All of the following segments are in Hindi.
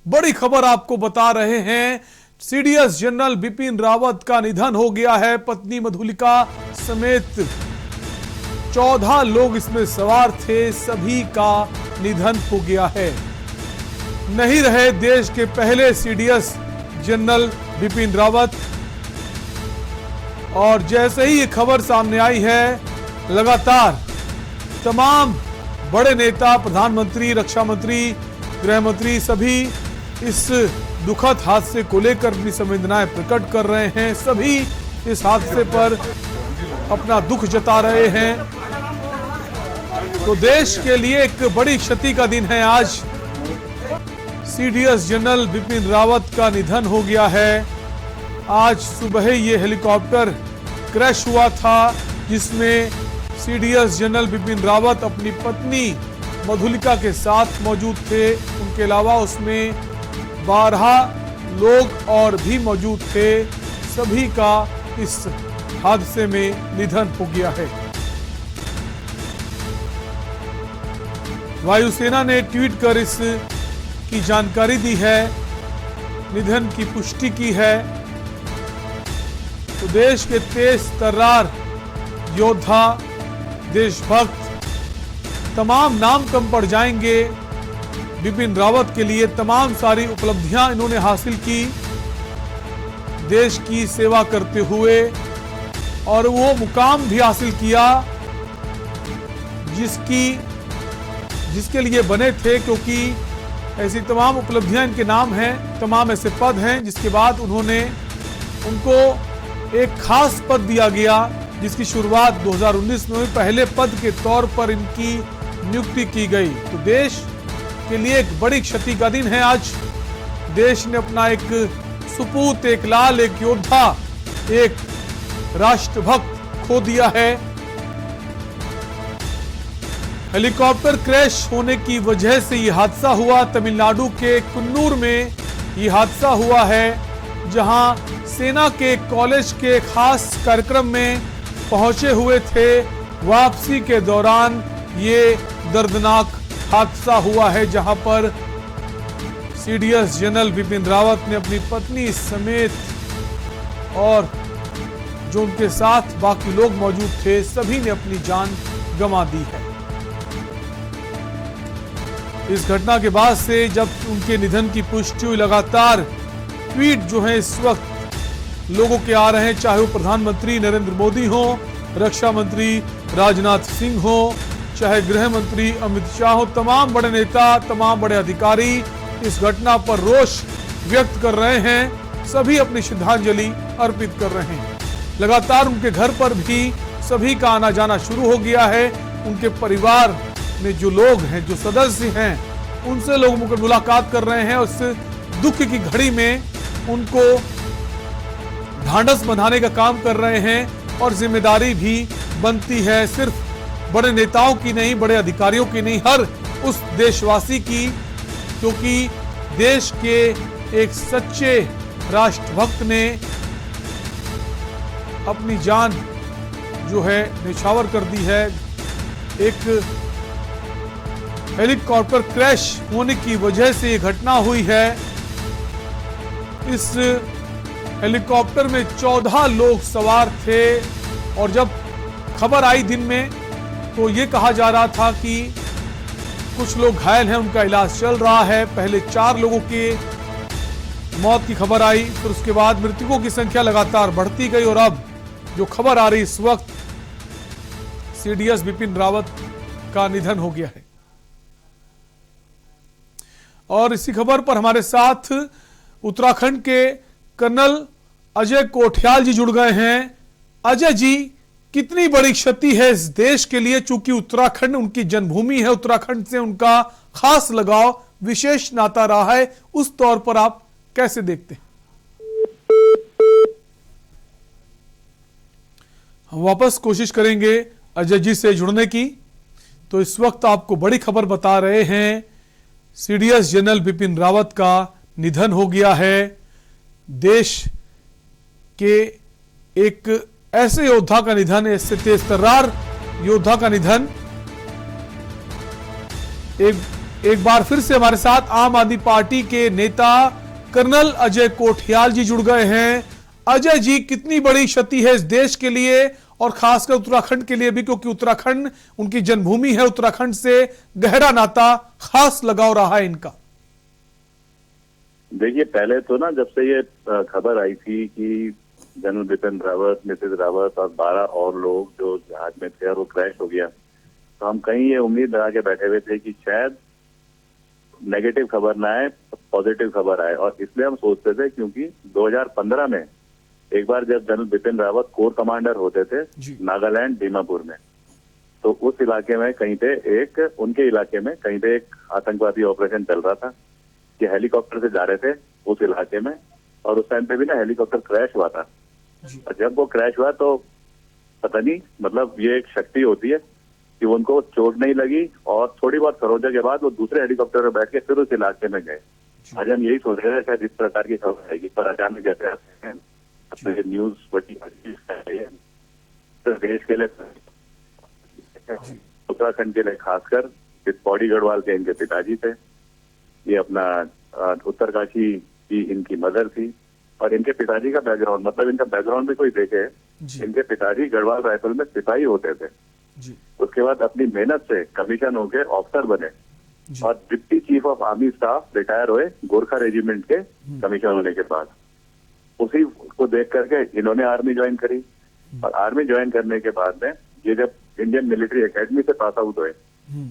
बड़ी खबर आपको बता रहे हैं। सीडीएस जनरल बिपिन रावत का निधन हो गया है। पत्नी मधुलिका समेत 14 लोग इसमें सवार थे, सभी का निधन हो गया है। नहीं रहे देश के पहले सीडीएस जनरल बिपिन रावत। और जैसे ही ये खबर सामने आई है, लगातार तमाम बड़े नेता, प्रधानमंत्री, रक्षा मंत्री, गृह मंत्री सभी इस दुखद हादसे को लेकर अपनी संवेदनाएं प्रकट कर रहे हैं। सभी इस हादसे पर अपना दुख जता रहे हैं। तो देश के लिए एक बड़ी क्षति का दिन है आज। सीडीएस जनरल बिपिन रावत का निधन हो गया है। आज सुबह ये हेलीकॉप्टर क्रैश हुआ था, जिसमें सीडीएस जनरल बिपिन रावत अपनी पत्नी मधुलिका के साथ मौजूद थे। उनके अलावा उसमें 12 लोग और भी मौजूद थे। सभी का इस हादसे में निधन हो गया है। वायुसेना ने ट्वीट कर इस की जानकारी दी है, निधन की पुष्टि की है। तो देश के तेज तर्रार योद्धा, देशभक्त, तमाम नाम कम पड़ जाएंगे। बिपिन रावत के लिए तमाम सारी उपलब्धियां इन्होंने हासिल की देश की सेवा करते हुए, और वो मुकाम भी हासिल किया जिसके लिए बने थे, क्योंकि ऐसी तमाम उपलब्धियां इनके नाम हैं, तमाम ऐसे पद हैं जिसके बाद उनको एक खास पद दिया गया, जिसकी शुरुआत 2019 में पहले पद के तौर पर इनकी नियुक्ति की गई। तो देश के लिए एक बड़ी क्षति का दिन है आज। देश ने अपना एक सुपूत, एक लाल, एक योद्धा, एक राष्ट्रभक्त खो दिया है। हेलीकॉप्टर क्रैश होने की वजह से यह हादसा हुआ। तमिलनाडु के कुन्नूर में यह हादसा हुआ है, जहां सेना के कॉलेज के खास कार्यक्रम में पहुंचे हुए थे। वापसी के दौरान ये दर्दनाक हादसा हुआ है, जहां पर सीडीएस जनरल बिपिन रावत ने अपनी पत्नी समेत और जो उनके साथ बाकी लोग मौजूद थे, सभी ने अपनी जान गंवा दी है। इस घटना के बाद से जब उनके निधन की पुष्टि हुई, लगातार ट्वीट जो है इस वक्त लोगों के आ रहे हैं, चाहे वो प्रधानमंत्री नरेंद्र मोदी हो, रक्षा मंत्री राजनाथ सिंह हो, चाहे गृह मंत्री अमित शाह हो। तमाम बड़े नेता, तमाम बड़े अधिकारी इस घटना पर रोष व्यक्त कर रहे हैं। सभी अपनी श्रद्धांजलि अर्पित कर रहे हैं। लगातार उनके घर पर भी सभी का आना जाना शुरू हो गया है। उनके परिवार में जो लोग हैं, जो सदस्य हैं, उनसे लोग मुलाकात कर रहे हैं। उस दुख की घड़ी में उनको ढांढस बंधाने का काम कर रहे हैं, और जिम्मेदारी भी बनती है सिर्फ बड़े नेताओं की नहीं, बड़े अधिकारियों की नहीं, हर उस देशवासी की, क्योंकि देश के एक सच्चे राष्ट्रभक्त ने अपनी जान जो है निछावर कर दी है। एक हेलीकॉप्टर क्रैश होने की वजह से यह घटना हुई है। इस हेलीकॉप्टर में 14 लोग सवार थे, और जब खबर आई दिन में तो ये कहा जा रहा था कि कुछ लोग घायल हैं, उनका इलाज चल रहा है। पहले 4 लोगों के मौत की खबर आई, फिर उसके बाद मृतकों की संख्या लगातार बढ़ती गई, और अब जो खबर आ रही इस वक्त, सीडीएस बिपिन रावत का निधन हो गया है। और इसी खबर पर हमारे साथ उत्तराखंड के कर्नल अजय कोठियाल जी जुड़ गए हैं। अजय जी, कितनी बड़ी क्षति है इस देश के लिए, चूंकि उत्तराखंड उनकी जन्मभूमि है, उत्तराखंड से उनका खास लगाव, विशेष नाता रहा है, उस तौर पर आप कैसे देखते हैं? हम वापस कोशिश करेंगे अजय जी से जुड़ने की। तो इस वक्त आपको बड़ी खबर बता रहे हैं, सीडीएस जनरल बिपिन रावत का निधन हो गया है। देश के एक ऐसे योद्धा का निधन, ऐसे तेज तर्रार योद्धा का निधन, एक एक बार फिर से हमारे साथ आम आदमी पार्टी के नेता कर्नल अजय कोठियाल जी जुड़ गए हैं। अजय जी, कितनी बड़ी क्षति है इस देश के लिए और खासकर उत्तराखंड के लिए भी, क्योंकि उत्तराखंड उनकी जन्मभूमि है, उत्तराखंड से गहरा नाता, खास लगाव रहा है इनका। देखिए, पहले तो ना जब से ये खबर आई थी कि जनरल बिपिन रावत, मिसेज रावत और 12 और लोग जो जहाज में थे और वो क्रैश हो गया, तो हम कहीं ये उम्मीद लगा के बैठे हुए थे कि शायद नेगेटिव खबर ना आए, पॉजिटिव खबर आए। और इसलिए हम सोचते थे क्योंकि 2015 में एक बार जब general Bipin Rawat core commander होते थे नागालैंड दीमापुर में, तो उस इलाके में कहीं पे उनके इलाके में कहीं पे एक आतंकवादी ऑपरेशन चल रहा था कि हेलीकॉप्टर से जा रहे थे उस इलाके में, और उस टाइम पे भी ना हेलीकॉप्टर क्रैश हुआ था। और जब वो क्रैश हुआ तो पता नहीं, मतलब ये एक शक्ति होती है कि उनको चोट नहीं लगी और थोड़ी बहुत खरोंचे के बाद वो दूसरे हेलीकॉप्टर में बैठ के फिर उस इलाके में गए। आज हम यही सोच रहे थे शायद इस प्रकार की खबर आएगी, पर अचानक जैसे आते हैं तो न्यूज बड़ी तो देश के लिए, उत्तराखंड के लिए खासकर, इस पौड़ी गढ़वाल के इनके पिताजी थे, ये अपना उत्तरकाशी की इनकी मदर थी, और इनके पिताजी का बैकग्राउंड, मतलब इनका बैकग्राउंड भी कोई देखे, इनके पिताजी गढ़वाल राइफल में सिपाही होते थे। उसके बाद अपनी मेहनत से कमीशन होके ऑफिसर बने और deputy chief of army staff retire हुए गोरखा रेजिमेंट के कमीशन होने के बाद। उसी को देख करके इन्होंने आर्मी ज्वाइन करी, और आर्मी ज्वाइन करने के बाद में ये जब इंडियन मिलिट्री एकेडमी से पास आउट हुए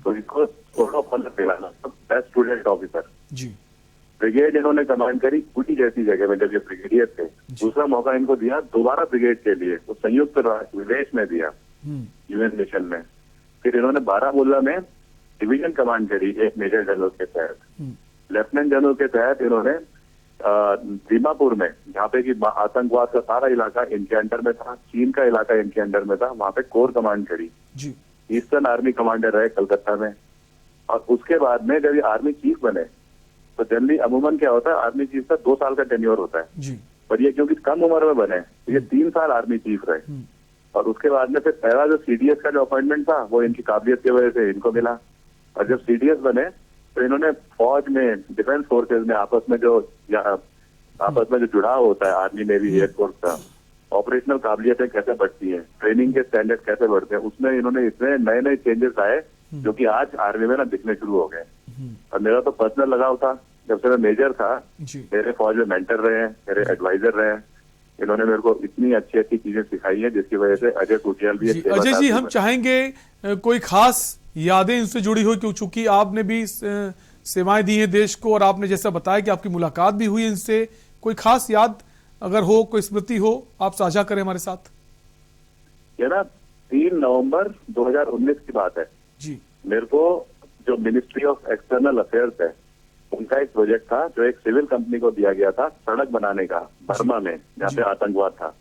तो इसको दिलाना बेस्ट स्टूडेंट ऑफिसर। ब्रिगेड इन्होंने कमांड करी उटी जैसी जगह में जब ये ब्रिगेडियर थे। दूसरा मौका इनको दिया दोबारा ब्रिगेड के लिए, वो संयुक्त राष्ट्र विदेश में दिया, यूएन मिशन में। फिर इन्होंने बारामूला में डिवीजन कमांड करी एक मेजर जनरल के तहत। लेफ्टिनेंट जनरल के तहत इन्होंने दीमापुर में, जहाँ पे कि आतंकवाद का सारा इलाका इनके अंडर में था, चीन का इलाका इनके अंडर में था, वहां पे कोर कमांड करी। ईस्टर्न आर्मी कमांडर रहे कलकत्ता में। और उसके बाद में जब ये आर्मी चीफ बने तो जनरली अमूमन क्या होता है, आर्मी चीफ का 2 साल का टेन्योर होता है, पर ये क्योंकि कम उम्र में बने तो ये 3 साल आर्मी चीफ रहे। और उसके बाद में फिर पहला जो सीडीएस का जो अपॉइंटमेंट था वो इनकी काबिलियत की वजह से इनको मिला। और जब सीडीएस बने तो इन्होंने फौज में, डिफेंस फोर्सेज में आपस में जो जुड़ाव होता है आर्मी नेवी एयरफोर्स का, ऑपरेशनल काबिलियतें कैसे बढ़ती हैं, ट्रेनिंग के स्टैंडर्ड कैसे बढ़ते हैं, उसमें इन्होंने इतने नए नए चेंजेस आए जो कि आज आर्मी में ना दिखने शुरू हो गए। और मेरा तो पर्सनल लगाव था, जब से मैं मेजर था मेरे फौज में मेंटर रहे हैं, मेरे एडवाइजर रहे हैं, इन्होंने मेरे को इतनी अच्छी अच्छी चीजें सिखाई है जिसकी वजह से अजय कोठियाल भी। अजय जी, हम चाहेंगे कोई खास यादें इनसे जुड़ी हुई, क्योंकि आपने भी सेवाएं दी हैं देश को और आपने जैसा बताया कि आपकी मुलाकात भी हुई इनसे, कोई खास याद अगर हो, कोई स्मृति हो, आप साझा करें हमारे साथ। ये ना 3 नवंबर 2019 की बात है जी। मेरे को जो मिनिस्ट्री ऑफ एक्सटर्नल अफेयर्स है उनका एक प्रोजेक्ट था जो एक सिविल कंपनी को दिया गया था सड़क बनाने का बर्मा में, जहाँ पे आतंकवाद था।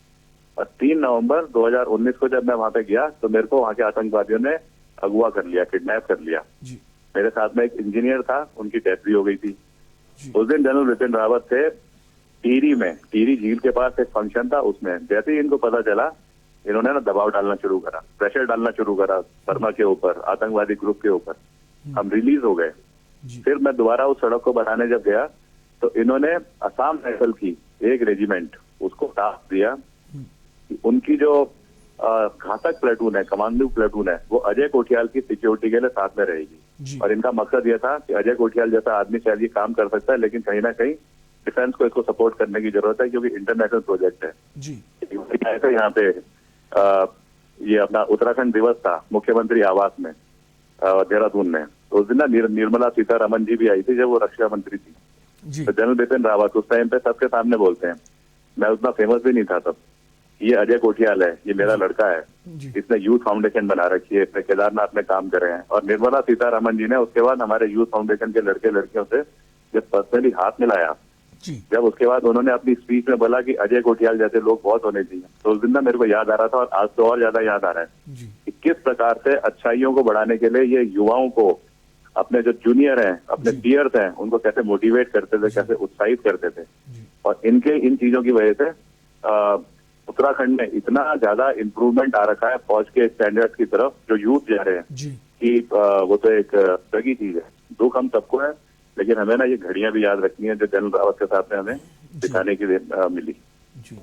और 3 नवंबर 2019 को जब मैं वहां पे गया तो मेरे को वहां के आतंकवादियों ने अगवा कर लिया, किडनैप कर लिया। मेरे साथ में एक इंजीनियर था, उनकी डेथ भी हो गई थी। उस दिन जनरल बिपिन रावत थे टिहरी में, टिहरी झील के पास एक फंक्शन था, उसमें जैसे ही इनको पता चला इन्होंने ना दबाव डालना शुरू करा, प्रेशर डालना शुरू करा बर्मा के ऊपर, आतंकवादी ग्रुप के ऊपर। हम रिलीज हो गए। फिर मैं दोबारा उस सड़क को बनाने जब गया तो इन्होंने असम राइफल की एक रेजिमेंट उसको टास्क दिया कि उनकी जो घातक प्लेटून है, कमांडो प्लेटून है, वो अजय कोठियाल की सिक्योरिटी के लिए साथ में रहेगी। और इनका मकसद यह था कि अजय कोठियाल जैसा आदमी शायद ये काम कर सकता है, लेकिन कहीं ना कहीं डिफेंस को इसको सपोर्ट करने की जरूरत है क्योंकि इंटरनेशनल प्रोजेक्ट है जी। यहाँ पे ये अपना उत्तराखंड दिवस था मुख्यमंत्री आवास में देहरादून में, तो उस दिन ना निर्मला सीतारमन जी भी आई थी जब वो रक्षा मंत्री थी। तो जनरल बिपिन रावत उस टाइम पे सबके सामने बोलते हैं, मैं उतना फेमस भी नहीं था तब, ये अजय कोठियाल है, ये मेरा लड़का है, इसने यूथ फाउंडेशन बना रखी है, इसने केदारनाथ में काम कर रहे हैं। और निर्मला सीतारमन जी ने उसके बाद हमारे यूथ फाउंडेशन के लड़के लड़कियों से जब पर्सनली हाथ मिलाया, जब उसके बाद उन्होंने अपनी स्पीच में बोला कि अजय कोठियाल जैसे लोग बहुत होने चाहिए, तो उस दिन ना मेरे को याद आ रहा था और आज तो और ज्यादा याद आ रहा है कि किस प्रकार से अच्छाइयों को बढ़ाने के लिए ये युवाओं को, अपने जो जूनियर हैं, अपने पीयर्स हैं, उनको कैसे मोटिवेट करते थे, कैसे उत्साहित करते थे। और इनके इन चीजों की वजह से उत्तराखंड में इतना ज्यादा इम्प्रूवमेंट आ रखा है फौज के स्टैंडर्ड की तरफ, जो यूथ जा रहे हैं कि वो तो एक सगी चीज है। दुख हम सबको है, लेकिन हमें ना ये घड़ियां भी याद रखनी है जो जनरल रावत के साथ में हमें दिखाने की मिली। जी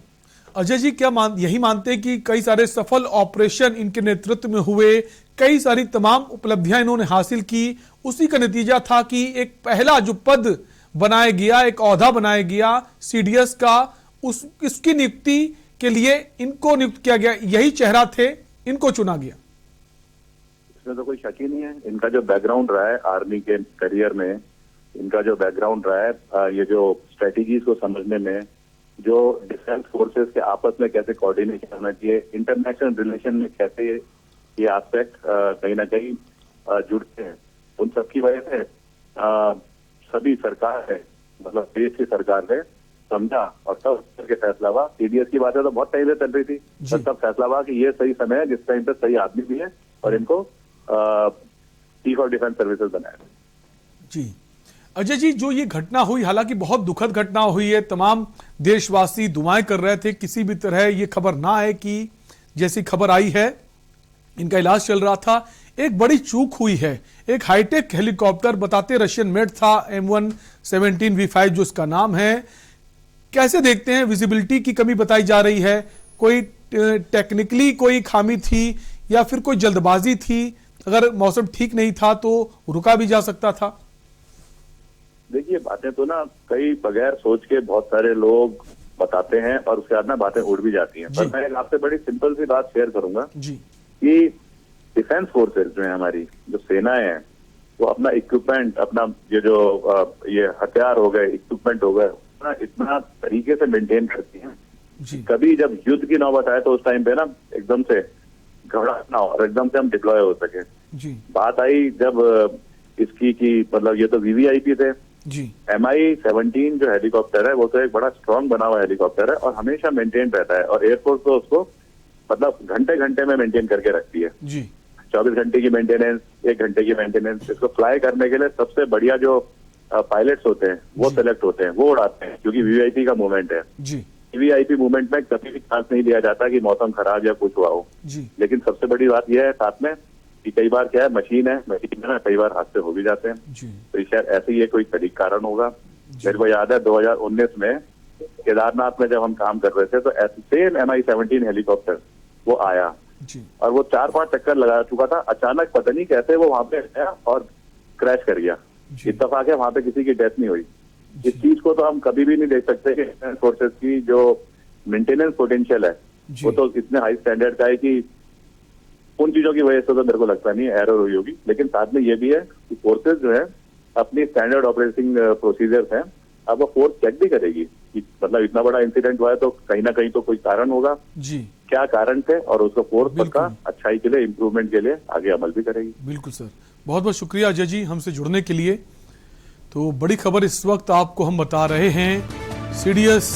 अजय जी, क्या यही मानते हैं कि कई सारे सफल ऑपरेशन इनके नेतृत्व में हुए, कई सारी तमाम उपलब्धियां इन्होंने हासिल की, उसी का नतीजा था कि एक पहला जो पद बनाया गया, एक ओहदा बनाया गया सीडीएस का, उसकी नियुक्ति के लिए इनको नियुक्त किया गया, यही चेहरा थे, इनको चुना गया? इसमें तो कोई शक ही नहीं है। इनका जो बैकग्राउंड रहा है आर्मी के करियर में, इनका जो बैकग्राउंड रहा है, ये जो स्ट्रेटेजीज को समझने में, जो डिफेंस फोर्सेस के आपस में कैसे कोऑर्डिनेशन होना चाहिए, इंटरनेशनल रिलेशन में कैसे ये एस्पेक्ट कहीं ना कहीं जुड़ते हैं, उन सब की वजह से सभी सरकार है, मतलब देश की सरकार ने समझा और तब करके फैसला हुआ। सीडीएस की बातें तो बहुत टाइम से चल रही थी, पर तब फैसला हुआ कि ये सही समय है, जिस टाइम पे सही आदमी भी है, और इनको चीफ ऑफ डिफेंस सर्विसेज बनाया। जी अजय जी, जो ये घटना हुई, हालांकि बहुत दुखद घटना हुई है, तमाम देशवासी दुआएं कर रहे थे किसी भी तरह ये खबर ना आए कि जैसी खबर आई है इनका इलाज चल रहा था। एक बड़ी चूक हुई है, एक हाईटेक हेलीकॉप्टर, बताते रशियन मेड था, M117V5 जो इसका नाम है। कैसे देखते हैं, विजिबिलिटी की कमी बताई जा रही है, कोई टेक्निकली कोई खामी थी या फिर कोई जल्दबाजी थी? अगर मौसम ठीक नहीं था तो रुका भी जा सकता था। देखिए, बातें तो ना कई बगैर सोच के बहुत सारे लोग बताते हैं और उसके बाद ना बातें उड़ भी जाती हैं। पर मैं आपसे बड़ी सिंपल सी बात शेयर करूंगा जी कि डिफेंस फोर्सेस जो है हमारी, जो सेनाएं हैं, वो अपना इक्विपमेंट, अपना ये हथियार हो गए, इक्विपमेंट हो गए, इतना तरीके से मेंटेन करती हैं जी। कभी जब युद्ध की नौबत आए तो उस टाइम पे ना एकदम से घबराहट ना हो और एकदम से हम डिप्लॉय हो सके। जी बात आई जब इसकी की, मतलब ये तो वीवीआईपी थे जी। MI-17 जो हेलीकॉप्टर है वो तो एक बड़ा स्ट्रांग बना हुआ हेलीकॉप्टर है और हमेशा मेंटेन रहता है, और एयरफोर्स तो उसको मतलब घंटे घंटे में मेंटेन करके रखती है जी। 24 घंटे की मेंटेनेंस, 1 घंटे की मेंटेनेंस। इसको फ्लाई करने के लिए सबसे बढ़िया जो पायलट्स होते हैं वो सेलेक्ट होते हैं, वो उड़ाते हैं, क्योंकि वीवीआईपी का मूवमेंट है। जी। वीवीआईपी मूवमेंट में कभी भी चांस नहीं लिया जाता कि मौसम खराब या कुछ हुआ हो जी। लेकिन सबसे बड़ी बात यह है साथ में कि कई बार क्या है, मशीन में ना कई बार हादसे हो भी जाते हैं। जी। तो शायद ऐसे ही कोई तरीक कारण होगा। मेरे को याद है 2019 में केदारनाथ में जब हम काम कर रहे थे तो ऐसे सेम MI-17 हेलीकॉप्टर वो आया जी। और वो 4-5 चक्कर लगा चुका था। अचानक पता नहीं कैसे वो वहां पे आया और क्रैश कर गया। इत्तेफाक है वहां पे किसी की डेथ नहीं हुई। इस चीज को तो हम कभी भी नहीं देख सकते कि डिफेंस फोर्सेस की जो मेंटेनेंस पोटेंशियल है वो तो इतने हाई स्टैंडर्ड का है कि उन चीजों की वजह से तो मेरे को लगता नहीं एरर हुई होगी। लेकिन साथ में ये भी है कि फोर्सेस जो है अपनी स्टैंडर्ड ऑपरेटिंग प्रोसीजर्स हैं, अब वो फोर्स चेक भी करेगी कि मतलब इतना बड़ा इंसिडेंट हुआ है तो कहीं ना कहीं तो कोई कारण होगा जी। क्या कारण थे, और उसको फोर्स पक्का अच्छाई के लिए, इंप्रूवमेंट के लिए आगे अमल भी करेगी। बिल्कुल सर, बहुत बहुत शुक्रिया अजय जी हमसे जुड़ने के लिए। तो बड़ी खबर इस वक्त आपको हम बता रहे हैं, सीडीएस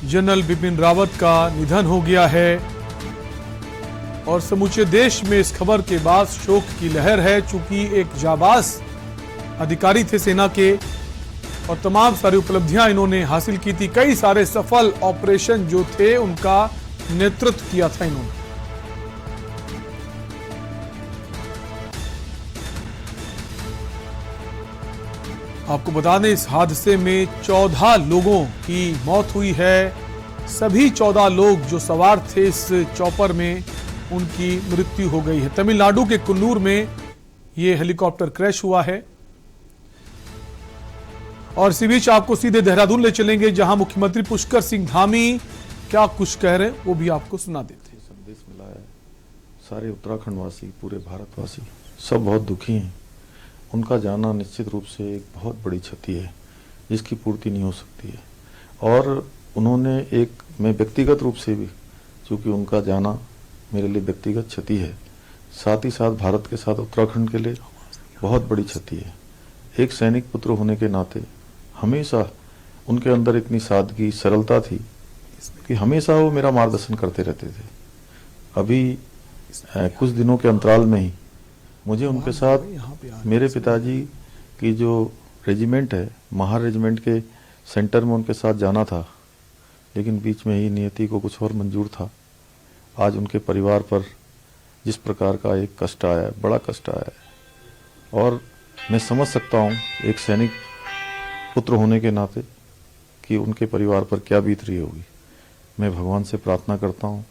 जनरल बिपिन रावत का निधन हो गया है और समूचे देश में इस खबर के बाद शोक की लहर है। चूंकि एक जाबाज अधिकारी थे सेना के और तमाम सारी उपलब्धियां इन्होंने हासिल की थी, कई सारे सफल ऑपरेशन जो थे उनका नेतृत्व किया था इन्होंने। आपको बता दें इस हादसे में 14 लोगों की मौत हुई है। सभी 14 लोग जो सवार थे इस चॉपर में उनकी मृत्यु हो गई है। तमिलनाडु के कुन्नूर में यह हेलीकॉप्टर क्रैश हुआ है। और इसी बीच आपको सीधे देहरादून ले चलेंगे जहां मुख्यमंत्री पुष्कर सिंह धामी क्या कुछ कह रहे हैं वो भी आपको सुना देते हैं। संदेश मिला है, सारे उत्तराखंड वासी, पूरे भारतवासी सब बहुत दुखी हैं। उनका जाना निश्चित रूप से एक बहुत बड़ी क्षति है जिसकी पूर्ति नहीं हो सकती है। और उन्होंने मैं व्यक्तिगत रूप से भी, चूँकि उनका जाना मेरे लिए व्यक्तिगत क्षति है, साथ ही साथ भारत के साथ उत्तराखंड के लिए बहुत बड़ी क्षति है। एक सैनिक पुत्र होने के नाते हमेशा उनके अंदर इतनी सादगी, सरलता थी कि हमेशा वो मेरा मार्गदर्शन करते रहते थे। अभी कुछ दिनों के अंतराल में ही मुझे उनके साथ मेरे पिताजी की जो रेजिमेंट है, महार रेजिमेंट के सेंटर में उनके साथ जाना था, लेकिन बीच में ही नियति को कुछ और मंजूर था। आज उनके परिवार पर जिस प्रकार का एक कष्ट आया है, बड़ा कष्ट आया है। और मैं समझ सकता हूँ एक सैनिक पुत्र होने के नाते कि उनके परिवार पर क्या बीत रही होगी। मैं भगवान से प्रार्थना करता हूँ,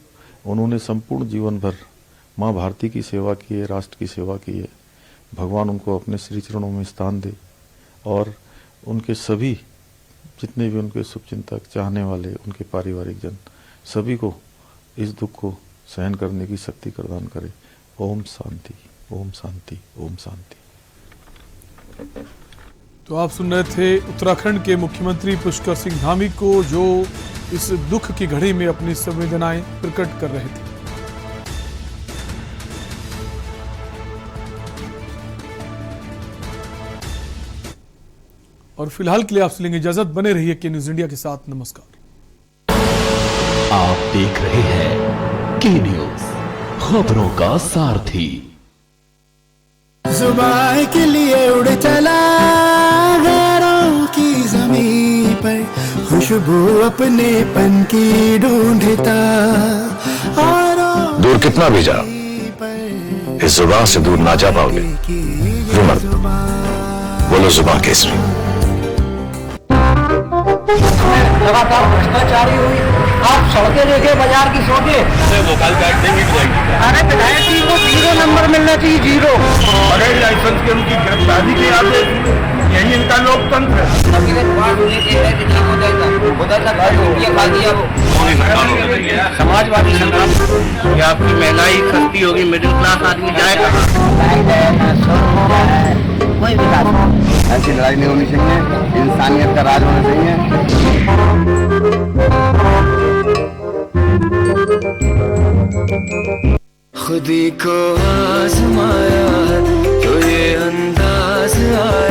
उन्होंने संपूर्ण जीवन भर माँ भारती की सेवा की है, राष्ट्र की सेवा की है। भगवान उनको अपने श्री चरणों में स्थान दे और उनके सभी जितने भी उनके शुभचिंतक, चाहने वाले, उनके पारिवारिक जन, सभी को इस दुख को सहन करने की शक्ति प्रदान करे। ओम शांति, ओम शांति, ओम शांति। तो आप सुन रहे थे उत्तराखंड के मुख्यमंत्री पुष्कर सिंह धामी को, जो इस दुख की घड़ी में अपनी संवेदनाएं प्रकट कर रहे थे। और फिलहाल के लिए आपसे लेंगे इजाजत। बने रहिए के न्यूज इंडिया के साथ। नमस्कार। आप देख रहे हैं के न्यूज, खबरों का सारथी। जुबान के लिए उड़ चला गैरों की जमीन पर, खुशबू अपने पन की ढूंढता। दूर कितना भी जा, इस जुबान से दूर ना जा पाओगे। रुमन, बोलो जुबान केसरी। लगातार भ्रष्टाचारी हुई, आप सड़कें देखे, बाजार की सोचे। मोबाइल कार्ड देंगे अरे विधायक जी को 0 नंबर मिलना चाहिए, 0। बगैर लाइसेंस के उनकी गिरफ्तारी के आदेश, यही इनका लोकतंत्र है। समाजवादी संग्राम, ये आपकी महंगाई सस्ती होगी, मिडिल क्लास आदमी जाएगा। कोई विकास ऐसी लड़ाई नहीं होनी चाहिए, इंसानियत का राज होना चाहिए। खुदी को आजमाया तो ये अंदाज आया।